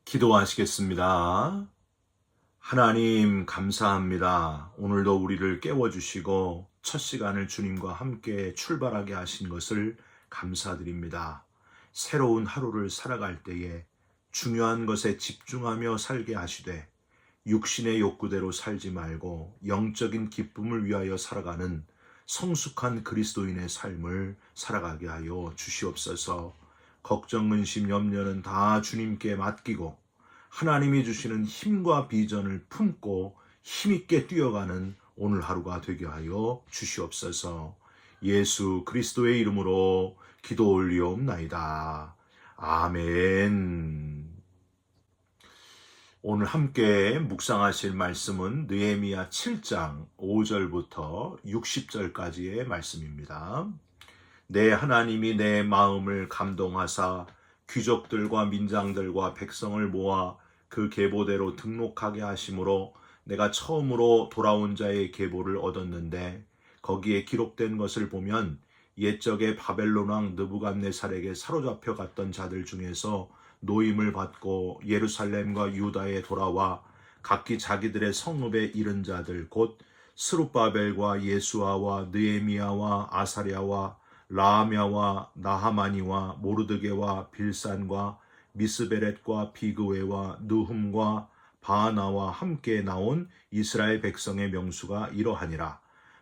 기도하시겠습니다. 하나님 감사합니다. 오늘도 우리를 깨워주시고 첫 시간을 주님과 함께 출발하게 하신 것을 감사드립니다. 새로운 하루를 살아갈 때에 중요한 것에 집중하며 살게 하시되 육신의 욕구대로 살지 말고 영적인 기쁨을 위하여 살아가는 성숙한 그리스도인의 삶을 살아가게 하여 주시옵소서. 걱정, 근심, 염려는 다 주님께 맡기고 하나님이 주시는 힘과 비전을 품고 힘있게 뛰어가는 오늘 하루가 되게 하여 주시옵소서. 예수 그리스도의 이름으로 기도 올리옵나이다. 아멘. 오늘 함께 묵상하실 말씀은 느헤미야 7장 5절부터 60절까지의 말씀입니다. 내 하나님이 내 마음을 감동하사 귀족들과 민장들과 백성을 모아 그 계보대로 등록하게 하심으로 내가 처음으로 돌아온 자의 계보를 얻었는데 거기에 기록된 것을 보면 옛적에 바벨론 왕 느부갓네살에게 사로잡혀 갔던 자들 중에서 노임을 받고 예루살렘과 유다에 돌아와 각기 자기들의 성읍에 이른 자들 곧 스룹바벨과 예수아와 느헤미야와 아사랴와 라하мя와 나하마니와 모르드게와 빌산과 미스베렛과 비그웨와 느훔과 바하나와 함께 나온 이스라엘 백성의 명수가 이러하니라.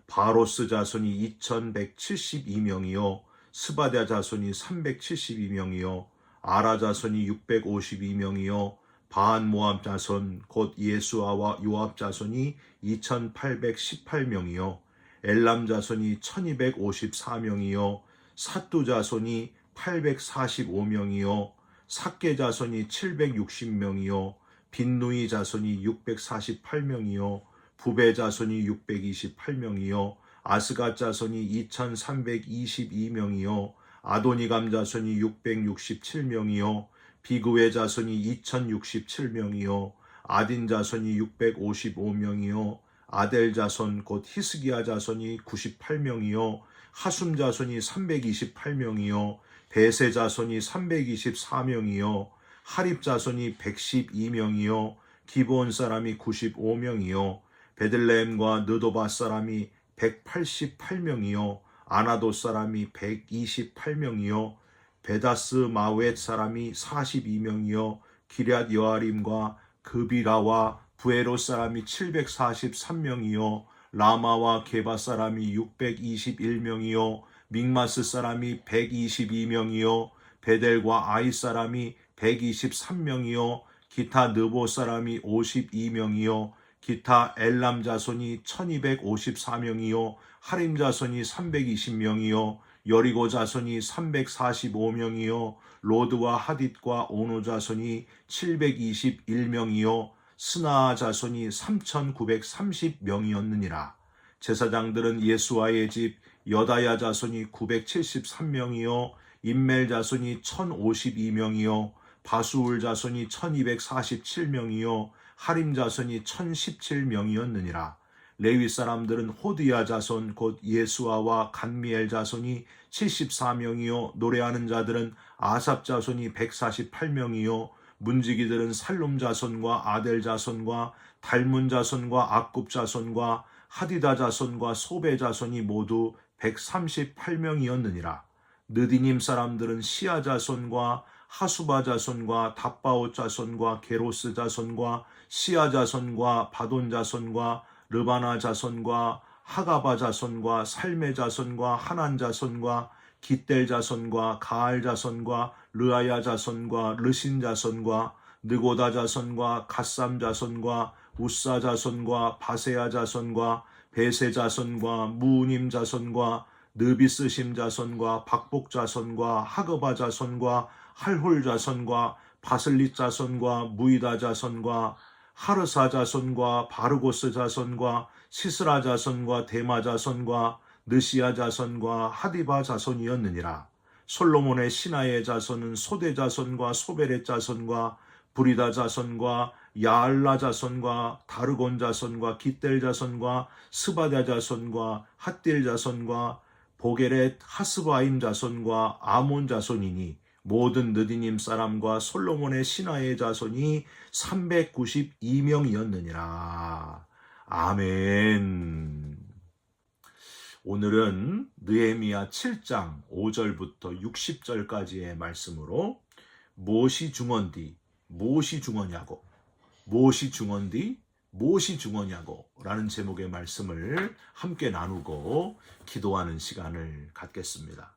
바로스 자손이 2172명이요 스바랴 자손이 372명이요 아라 자손이 652명이요 바한 모압 자손 곧 예수아와 요압 자손이 2818명이요 엘람 자손이 1254명이요 삿두 자손이 845명이요 삭게 자손이 760명이요 빈누이 자손이 648명이요 부베 자손이 628명이요 아스갓 자손이 2322명이요 아도니감 자손이 667명이요 비그웨 자손이 2067명이요 아딘 자손이 655명이요 아델 자손 곧 히스기야 자손이 98명이요 하숨 자손이 328명이요 베세 자손이 324명이요 하립 자손이 112명이요 기브온 사람이 95명이요 베들레헴과 느도바 사람이 188명이요 아나도 사람이 128명이요 베다스 마웻 사람이 42명이요 기럇 여아림과 그비라와 부에로 사람이 743명이요 라마와 게바 사람이 621명이요 믹마스 사람이 122명이요 베델과 아이 사람이 123명이요 기타 느보 사람이 52명이요 기타 엘람 자손이 1254명이요 하림 자손이 320명이요 여리고 자손이 345명이요 로드와 하딧과 오노 자손이 721명이요 스나아 자손이 3930명이었느니라. 제사장들은 예수아의 집 여다야 자손이 973명이요 임멜 자손이 1052명이요 바수울 자손이 1247명이요 하림 자손이 1017명이었느니라. 레위 사람들은 호드야 자손 곧 예수아와 간미엘 자손이 74명이요 노래하는 자들은 아삽 자손이 148명이요 문지기들은 살룸 자손과 아델 자손과 달문 자손과 악굽 자손과 하디다 자손과 소베 자손이 모두 138명이었느니라. 느디님 사람들은 시아 자손과 하수바 자손과 답바옷 자손과 게로스 자손과 시아 자손과 바돈 자손과 르바나 자손과 하가바 자손과 살메 자손과 하난 자손과 깃델 자손과 가알 자손과 르아야 자손과 르신 자손과 느고다 자손과 갓삼 자손과 우사 자손과 바세야 자손과 베세 자손과 무님 자손과 느비스심 자손과 박복 자손과 하그바 자손과 할홀 자손과 바슬릿 자손과 무이다 자손과 하르사 자손과 바르고스 자손과 시스라 자손과 데마 자손과 느시아 자손과 하디바 자손이었느니라. 솔로몬의 신하의 자손은 소대 자손과 소베렛 자손과 부리다 자손과 야알라 자손과 다르곤 자손과 깃델 자손과 스바랴 자손과 핫딜 자손과 보게렛 하스바임 자손과 아몬 자손이니 모든 느디님 사람과 솔로몬의 신하의 자손이 392명이었느니라. 아멘. 오늘은 느헤미야 7장 5절부터 60절까지의 말씀으로 무엇이 중언디, 무엇이 중언냐고, 무엇이 중언디, 무엇이 중언냐고 라는 제목의 말씀을 함께 나누고 기도하는 시간을 갖겠습니다.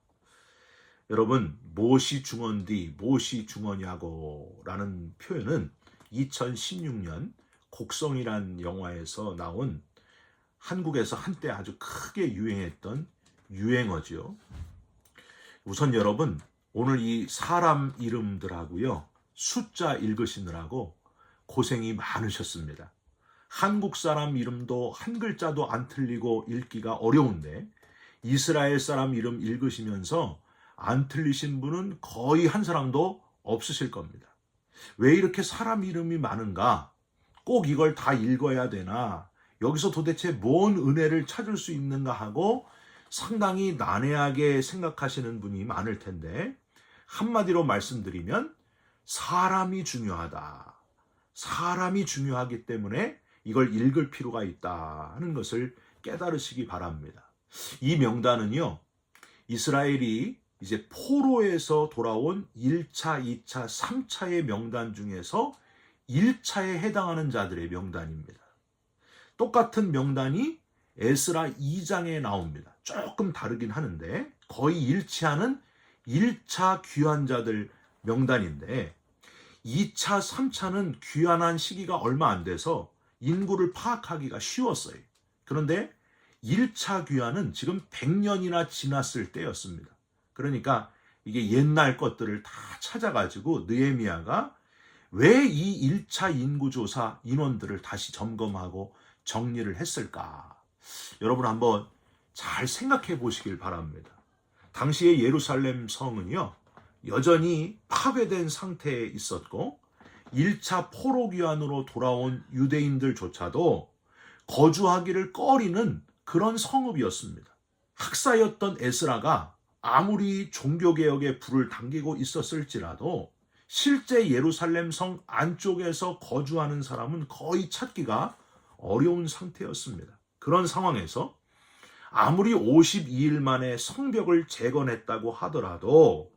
여러분, 무엇이 중언디, 무엇이 중언냐고 라는 표현은 2016년 곡성이란 영화에서 나온 한국에서 한때 아주 크게 유행했던 유행어죠. 우선 여러분, 오늘 이 사람 이름들하고요, 숫자 읽으시느라고 고생이 많으셨습니다. 한국 사람 이름도 한 글자도 안 틀리고 읽기가 어려운데 이스라엘 사람 이름 읽으시면서 안 틀리신 분은 거의 한 사람도 없으실 겁니다. 왜 이렇게 사람 이름이 많은가? 꼭 이걸 다 읽어야 되나? 여기서 도대체 뭔 은혜를 찾을 수 있는가 하고 상당히 난해하게 생각하시는 분이 많을 텐데, 한마디로 말씀드리면 사람이 중요하다. 사람이 중요하기 때문에 이걸 읽을 필요가 있다 하는 것을 깨달으시기 바랍니다. 이 명단은요, 이스라엘이 이제 포로에서 돌아온 1차, 2차, 3차의 명단 중에서 1차에 해당하는 자들의 명단입니다. 똑같은 명단이 에스라 2장에 나옵니다. 조금 다르긴 하는데 거의 일치하는 1차 귀환자들 명단인데 2차, 3차는 귀환한 시기가 얼마 안 돼서 인구를 파악하기가 쉬웠어요. 그런데 1차 귀환은 지금 100년이나 지났을 때였습니다. 그러니까 이게 옛날 것들을 다 찾아가지고 느헤미야가 왜 이 1차 인구조사 인원들을 다시 점검하고 정리를 했을까? 여러분 한번 잘 생각해 보시길 바랍니다. 당시의 예루살렘 성은요, 여전히 파괴된 상태에 있었고 1차 포로 귀환으로 돌아온 유대인들조차도 거주하기를 꺼리는 그런 성읍이었습니다. 학사였던 에스라가 아무리 종교개혁에 불을 당기고 있었을지라도 실제 예루살렘 성 안쪽에서 거주하는 사람은 거의 찾기가 어려운 상태였습니다. 그런 상황에서 아무리 52일 만에 성벽을 재건했다고 하더라도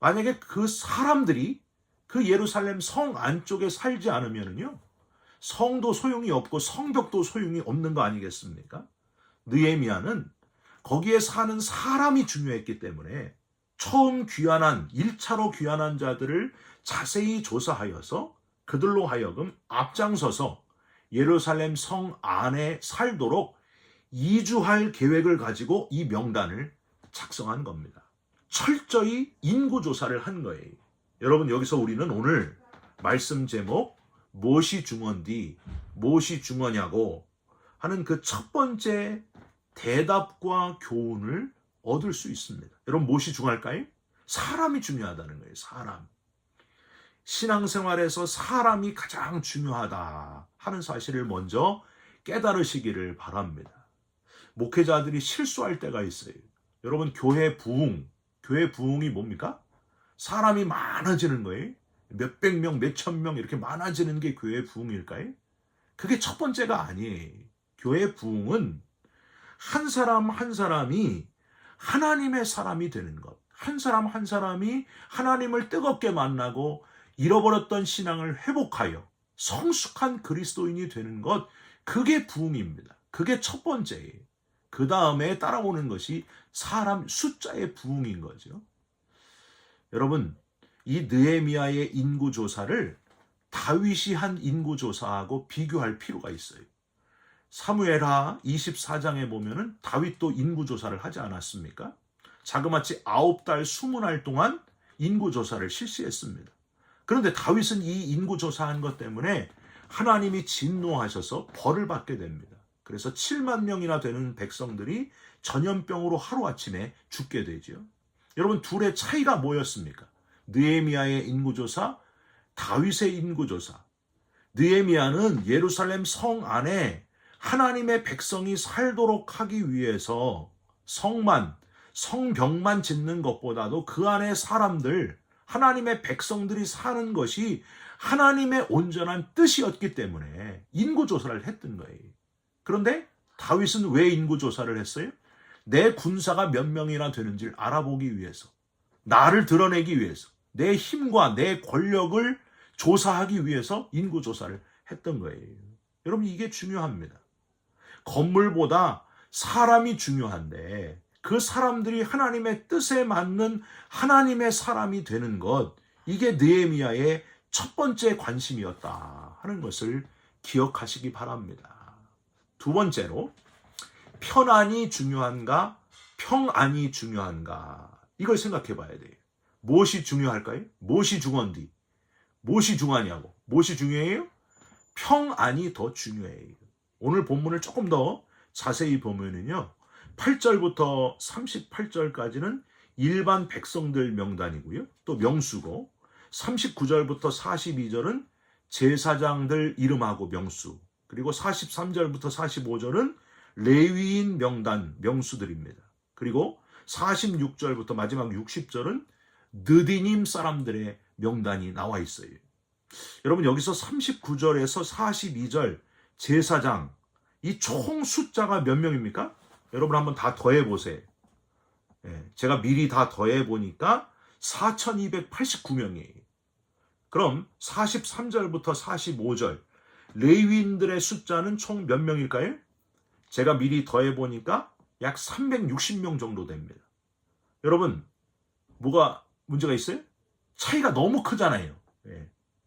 만약에 그 사람들이 그 예루살렘 성 안쪽에 살지 않으면요, 성도 소용이 없고 성벽도 소용이 없는 거 아니겠습니까? 느헤미야는 거기에 사는 사람이 중요했기 때문에 처음 귀환한 1차로 귀환한 자들을 자세히 조사하여서 그들로 하여금 앞장서서 예루살렘 성 안에 살도록 이주할 계획을 가지고 이 명단을 작성한 겁니다. 철저히 인구조사를 한 거예요. 여러분, 여기서 우리는 오늘 말씀 제목 무엇이 중언디, 무엇이 중언냐고 하는 그 첫 번째 대답과 교훈을 얻을 수 있습니다. 여러분, 무엇이 중요할까요? 사람이 중요하다는 거예요. 사람. 신앙생활에서 사람이 가장 중요하다 하는 사실을 먼저 깨달으시기를 바랍니다. 목회자들이 실수할 때가 있어요. 여러분, 교회 부흥이 뭡니까? 사람이 많아지는 거예요. 몇백 명, 몇천 명 이렇게 많아지는 게 교회 부흥일까요? 그게 첫 번째가 아니에요. 교회 부흥은 한 사람 한 사람이 하나님의 사람이 되는 것, 한 사람 한 사람이 하나님을 뜨겁게 만나고 잃어버렸던 신앙을 회복하여 성숙한 그리스도인이 되는 것, 그게 부흥입니다. 그게 첫 번째예요. 그 다음에 따라오는 것이 사람 숫자의 부흥인 거죠. 여러분, 이 느헤미야의 인구조사를 다윗이 한 인구조사하고 비교할 필요가 있어요. 사무엘하 24장에 보면은 다윗도 인구조사를 하지 않았습니까? 자그마치 9달 20날 동안 인구조사를 실시했습니다. 그런데 다윗은 이 인구조사한 것 때문에 하나님이 진노하셔서 벌을 받게 됩니다. 그래서 7만 명이나 되는 백성들이 전염병으로 하루아침에 죽게 되죠. 여러분, 둘의 차이가 뭐였습니까? 느헤미야의 인구조사, 다윗의 인구조사. 느헤미야는 예루살렘 성 안에 하나님의 백성이 살도록 하기 위해서 성벽만 짓는 것보다도 그 안에 사람들, 하나님의 백성들이 사는 것이 하나님의 온전한 뜻이었기 때문에 인구조사를 했던 거예요. 그런데 다윗은 왜 인구조사를 했어요? 내 군사가 몇 명이나 되는지를 알아보기 위해서, 나를 드러내기 위해서, 내 힘과 내 권력을 조사하기 위해서 인구조사를 했던 거예요. 여러분, 이게 중요합니다. 건물보다 사람이 중요한데 그 사람들이 하나님의 뜻에 맞는 하나님의 사람이 되는 것, 이게 느헤미야의 첫 번째 관심이었다 하는 것을 기억하시기 바랍니다. 두 번째로, 편안이 중요한가 평안이 중요한가, 이걸 생각해 봐야 돼요. 무엇이 중요할까요? 무엇이 중요한디? 무엇이 중요하냐고. 무엇이 중요해요? 평안이 더 중요해요. 오늘 본문을 조금 더 자세히 보면은요, 8절부터 38절까지는 일반 백성들 명단이고요, 또 명수고, 39절부터 42절은 제사장들 이름하고 명수, 그리고 43절부터 45절은 레위인 명단 명수들입니다. 그리고 46절부터 마지막 60절은 느디님 사람들의 명단이 나와 있어요. 여러분, 여기서 39절에서 42절 제사장, 이 총 숫자가 몇 명입니까? 여러분 한번 다 더해 보세요. 제가 미리 다 더해 보니까 4289명이에요. 그럼 43절부터 45절 레위인들의 숫자는 총 몇 명일까요? 제가 미리 더해 보니까 약 360명 정도 됩니다. 여러분, 뭐가 문제가 있어요? 차이가 너무 크잖아요.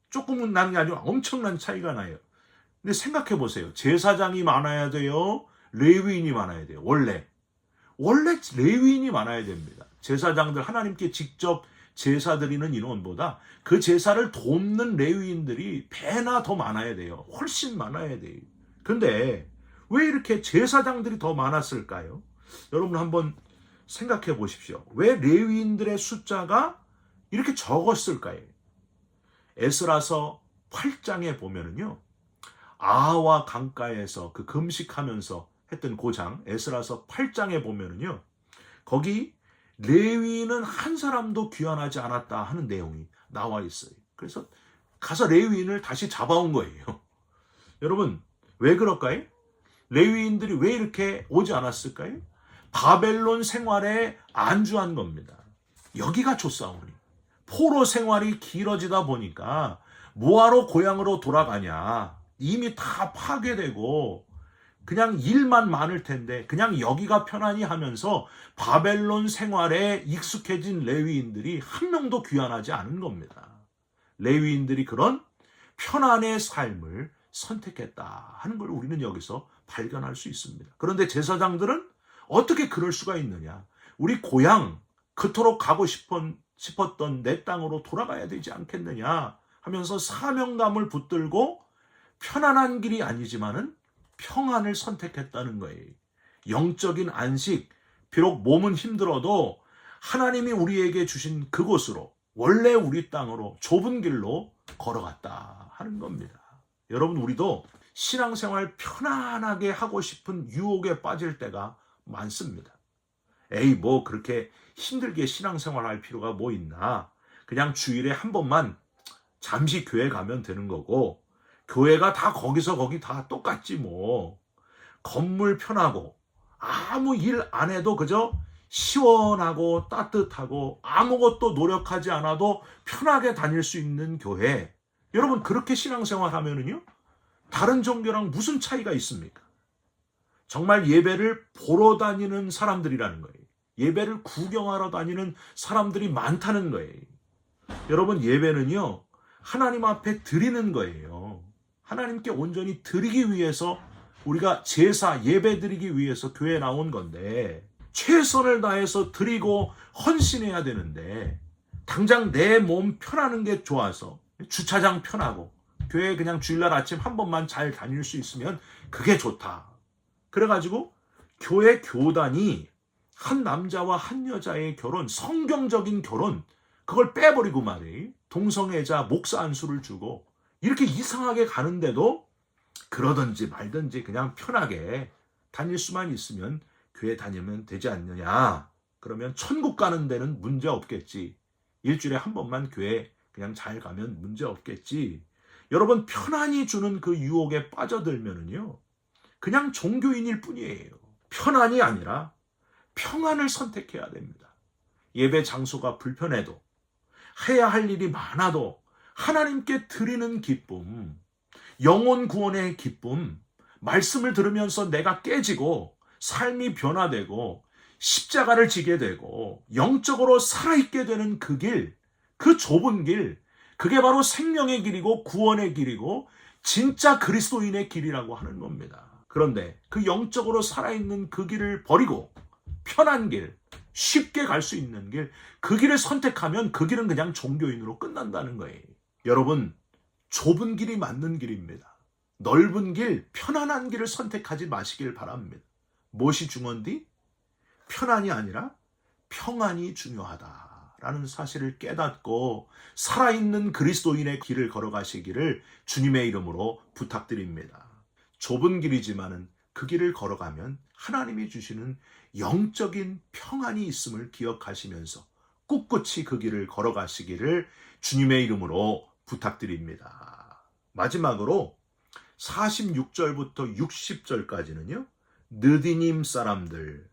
조금은 나는 게 아니라 엄청난 차이가 나요. 근데 생각해 보세요. 제사장이 많아야 돼요? 레위인이 많아야 돼요? 원래 레위인이 많아야 됩니다. 제사장들, 하나님께 직접 제사 드리는 인원보다 그 제사를 돕는 레위인들이 배나 더 많아야 돼요. 훨씬 많아야 돼요. 근데 왜 이렇게 제사장들이 더 많았을까요? 여러분 한번 생각해 보십시오. 왜 레위인들의 숫자가 이렇게 적었을까요? 에스라서 8장에 보면은요, 아와 강가에서 그 금식하면서 했던 고장, 에스라서 8장에 보면은요, 거기 레위인은 한 사람도 귀환하지 않았다 하는 내용이 나와 있어요. 그래서 가서 레위인을 다시 잡아온 거예요. 여러분, 왜 그럴까요? 레위인들이 왜 이렇게 오지 않았을까요? 바벨론 생활에 안주한 겁니다. 여기가 조사오니. 포로 생활이 길어지다 보니까 뭐하러 고향으로 돌아가냐. 이미 다 파괴되고 그냥 일만 많을 텐데 그냥 여기가 편안히 하면서 바벨론 생활에 익숙해진 레위인들이 한 명도 귀환하지 않은 겁니다. 레위인들이 그런 편안의 삶을 선택했다 하는 걸 우리는 여기서 발견할 수 있습니다. 그런데 제사장들은 어떻게 그럴 수가 있느냐. 우리 고향, 그토록 가고 싶었던 내 땅으로 돌아가야 되지 않겠느냐 하면서 사명감을 붙들고 편안한 길이 아니지만은 평안을 선택했다는 거예요. 영적인 안식, 비록 몸은 힘들어도 하나님이 우리에게 주신 그곳으로, 원래 우리 땅으로 좁은 길로 걸어갔다 하는 겁니다. 여러분, 우리도 신앙생활 편안하게 하고 싶은 유혹에 빠질 때가 많습니다. 에이, 뭐 그렇게 힘들게 신앙생활 할 필요가 뭐 있나. 그냥 주일에 한 번만 잠시 교회 가면 되는 거고, 교회가 다 거기서 거기 다 똑같지 뭐. 건물 편하고 아무 일 안 해도 그저 시원하고 따뜻하고 아무것도 노력하지 않아도 편하게 다닐 수 있는 교회. 여러분, 그렇게 신앙생활 하면은요, 다른 종교랑 무슨 차이가 있습니까? 정말 예배를 보러 다니는 사람들이라는 거예요. 예배를 구경하러 다니는 사람들이 많다는 거예요. 여러분, 예배는요, 하나님 앞에 드리는 거예요. 하나님께 온전히 드리기 위해서, 우리가 제사, 예배 드리기 위해서 교회에 나온 건데, 최선을 다해서 드리고 헌신해야 되는데, 당장 내 몸 편하는 게 좋아서 주차장 편하고 교회 그냥 주일날 아침 한 번만 잘 다닐 수 있으면 그게 좋다. 그래가지고 교회 교단이 한 남자와 한 여자의 결혼, 성경적인 결혼, 그걸 빼버리고 말이에요. 동성애자 목사 안수를 주고 이렇게 이상하게 가는데도 그러든지 말든지 그냥 편하게 다닐 수만 있으면 교회 다니면 되지 않느냐. 그러면 천국 가는 데는 문제 없겠지. 일주일에 한 번만 교회 그냥 잘 가면 문제 없겠지. 여러분, 편안히 주는 그 유혹에 빠져들면은요, 그냥 종교인일 뿐이에요. 편안이 아니라 평안을 선택해야 됩니다. 예배 장소가 불편해도, 해야 할 일이 많아도 하나님께 드리는 기쁨, 영혼 구원의 기쁨, 말씀을 들으면서 내가 깨지고 삶이 변화되고 십자가를 지게 되고 영적으로 살아있게 되는 그 길, 그 좁은 길, 그게 바로 생명의 길이고 구원의 길이고 진짜 그리스도인의 길이라고 하는 겁니다. 그런데 그 영적으로 살아있는 그 길을 버리고 편한 길, 쉽게 갈 수 있는 길, 그 길을 선택하면 그 길은 그냥 종교인으로 끝난다는 거예요. 여러분, 좁은 길이 맞는 길입니다. 넓은 길, 편안한 길을 선택하지 마시길 바랍니다. 무엇이 중요한디? 편안이 아니라 평안이 중요하다라는 사실을 깨닫고 살아있는 그리스도인의 길을 걸어가시기를 주님의 이름으로 부탁드립니다. 좁은 길이지만은 그 길을 걸어가면 하나님이 주시는 영적인 평안이 있음을 기억하시면서 꿋꿋이 그 길을 걸어가시기를 주님의 이름으로 부탁드립니다. 마지막으로 46절부터 60절까지는요, 느디님 사람들.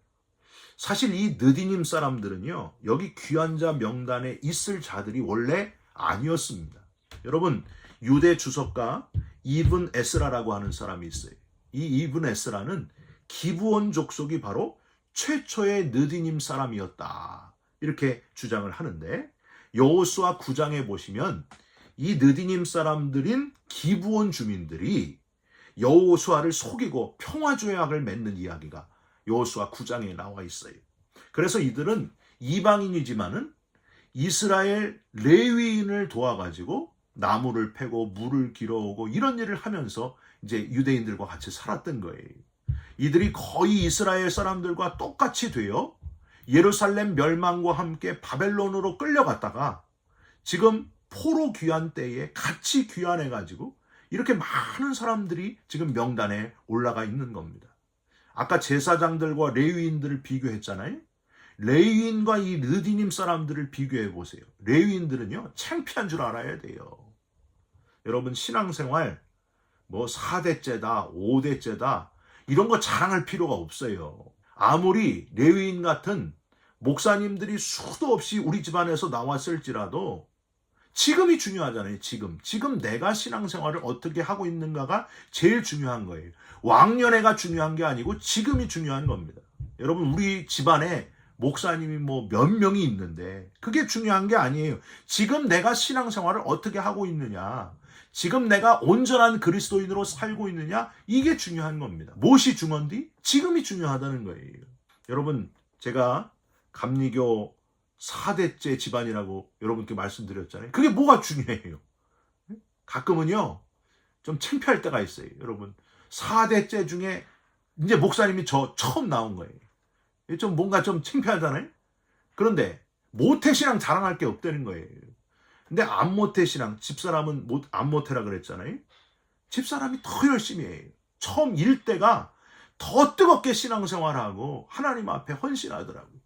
사실 이 느디님 사람들은요, 여기 귀한 자 명단에 있을 자들이 원래 아니었습니다. 여러분, 유대 주석가 이븐 에스라라고 하는 사람이 있어요. 이 이븐 에스라는 기브온 족속이 바로 최초의 느디님 사람이었다, 이렇게 주장을 하는데, 여호수아 9장에 보시면 이 느디님 사람들인 기브온 주민들이 여호수아를 속이고 평화조약을 맺는 이야기가 여호수아 9장에 나와 있어요. 그래서 이들은 이방인이지만은 이스라엘 레위인을 도와가지고 나무를 패고 물을 길어오고 이런 일을 하면서 이제 유대인들과 같이 살았던 거예요. 이들이 거의 이스라엘 사람들과 똑같이 되어 예루살렘 멸망과 함께 바벨론으로 끌려갔다가 지금 포로 귀환 때에 같이 귀환해가지고 이렇게 많은 사람들이 지금 명단에 올라가 있는 겁니다. 아까 제사장들과 레위인들을 비교했잖아요. 레위인과 이 느디님 사람들을 비교해 보세요. 레위인들은요, 창피한 줄 알아야 돼요. 여러분, 신앙생활 뭐 4대째다, 5대째다 이런 거 자랑할 필요가 없어요. 아무리 레위인 같은 목사님들이 수도 없이 우리 집안에서 나왔을지라도 지금이 중요하잖아요. 지금 내가 신앙생활을 어떻게 하고 있는가가 제일 중요한 거예요. 왕년애가 중요한 게 아니고 지금이 중요한 겁니다. 여러분, 우리 집안에 목사님이 뭐 몇 명이 있는데 그게 중요한 게 아니에요. 지금 내가 신앙생활을 어떻게 하고 있느냐, 지금 내가 온전한 그리스도인으로 살고 있느냐, 이게 중요한 겁니다. 무엇이 중요한디? 지금이 중요하다는 거예요. 여러분, 제가 감리교 4대째 집안이라고 여러분께 말씀드렸잖아요. 그게 뭐가 중요해요? 가끔은요, 좀 창피할 때가 있어요. 여러분, 4대째 중에 이제 목사님이 저 처음 나온 거예요. 좀 뭔가 좀 창피하잖아요. 그런데 모태신앙 자랑할 게 없다는 거예요. 근데 안모태신앙, 집사람은 안모태라 그랬잖아요. 집사람이 더 열심히 해요. 처음 일 때가 더 뜨겁게 신앙생활하고 하나님 앞에 헌신하더라고요.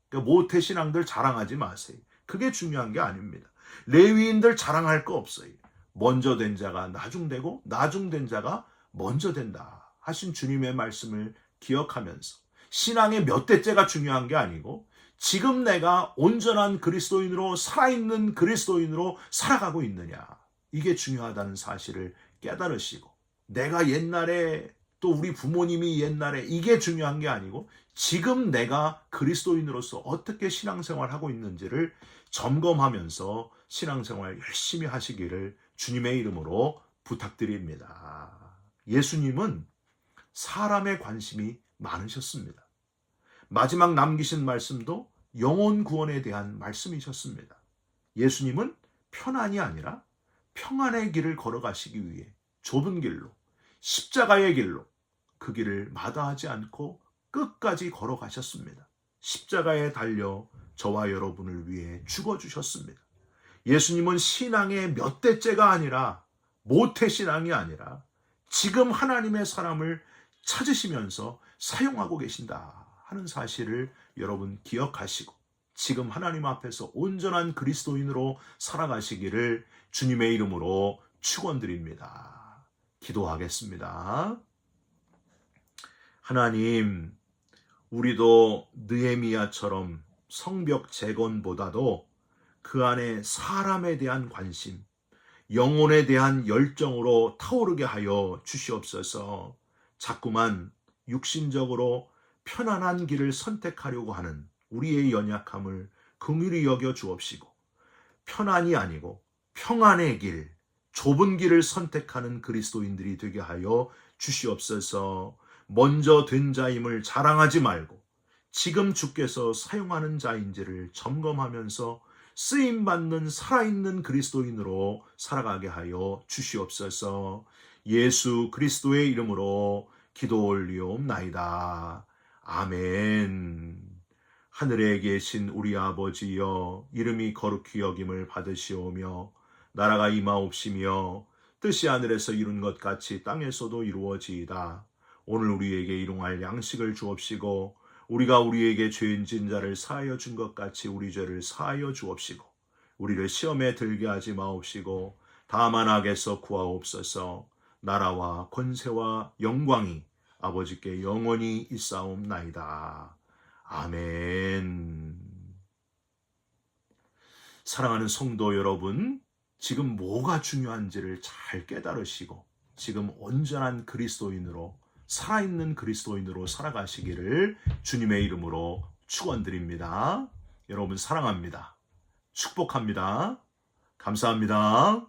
그러니까 모태신앙들 자랑하지 마세요. 그게 중요한 게 아닙니다. 레위인들 자랑할 거 없어요. 먼저 된 자가 나중되고 나중된 자가 먼저 된다 하신 주님의 말씀을 기억하면서 신앙의 몇 대째가 중요한 게 아니고 지금 내가 온전한 그리스도인으로 살아있는 그리스도인으로 살아가고 있느냐, 이게 중요하다는 사실을 깨달으시고, 내가 옛날에 또 우리 부모님이 옛날에 이게 중요한 게 아니고 지금 내가 그리스도인으로서 어떻게 신앙생활하고 있는지를 점검하면서 신앙생활 열심히 하시기를 주님의 이름으로 부탁드립니다. 예수님은 사람의 관심이 많으셨습니다. 마지막 남기신 말씀도 영혼 구원에 대한 말씀이셨습니다. 예수님은 편안이 아니라 평안의 길을 걸어가시기 위해 좁은 길로, 십자가의 길로 그 길을 마다하지 않고 끝까지 걸어가셨습니다. 십자가에 달려 저와 여러분을 위해 죽어주셨습니다. 예수님은 신앙의 몇 대째가 아니라, 모태신앙이 아니라 지금 하나님의 사람을 찾으시면서 사용하고 계신다 하는 사실을 여러분 기억하시고, 지금 하나님 앞에서 온전한 그리스도인으로 살아가시기를 주님의 이름으로 축원드립니다. 기도하겠습니다. 하나님, 우리도 느헤미야처럼 성벽 재건보다도 그 안에 사람에 대한 관심, 영혼에 대한 열정으로 타오르게 하여 주시옵소서. 자꾸만 육신적으로 편안한 길을 선택하려고 하는 우리의 연약함을 긍휼히 여겨 주옵시고, 편안이 아니고 평안의 길, 좁은 길을 선택하는 그리스도인들이 되게 하여 주시옵소서. 먼저 된 자임을 자랑하지 말고 지금 주께서 사용하는 자인지를 점검하면서 쓰임받는 살아있는 그리스도인으로 살아가게 하여 주시옵소서. 예수 그리스도의 이름으로 기도 올리옵나이다. 아멘. 하늘에 계신 우리 아버지여, 이름이 거룩히 여김을 받으시오며 나라가 임하옵시며 뜻이 하늘에서 이룬 것 같이 땅에서도 이루어지이다. 오늘 우리에게 일용할 양식을 주옵시고 우리가 우리에게 죄인진 자를 사하여 준 것 같이 우리 죄를 사하여 주옵시고 우리를 시험에 들게 하지 마옵시고 다만 악에서 구하옵소서. 나라와 권세와 영광이 아버지께 영원히 있사옵나이다. 아멘. 사랑하는 성도 여러분, 지금 뭐가 중요한지를 잘 깨달으시고 지금 온전한 그리스도인으로, 살아있는 그리스도인으로 살아가시기를 주님의 이름으로 축원드립니다. 여러분 사랑합니다. 축복합니다. 감사합니다.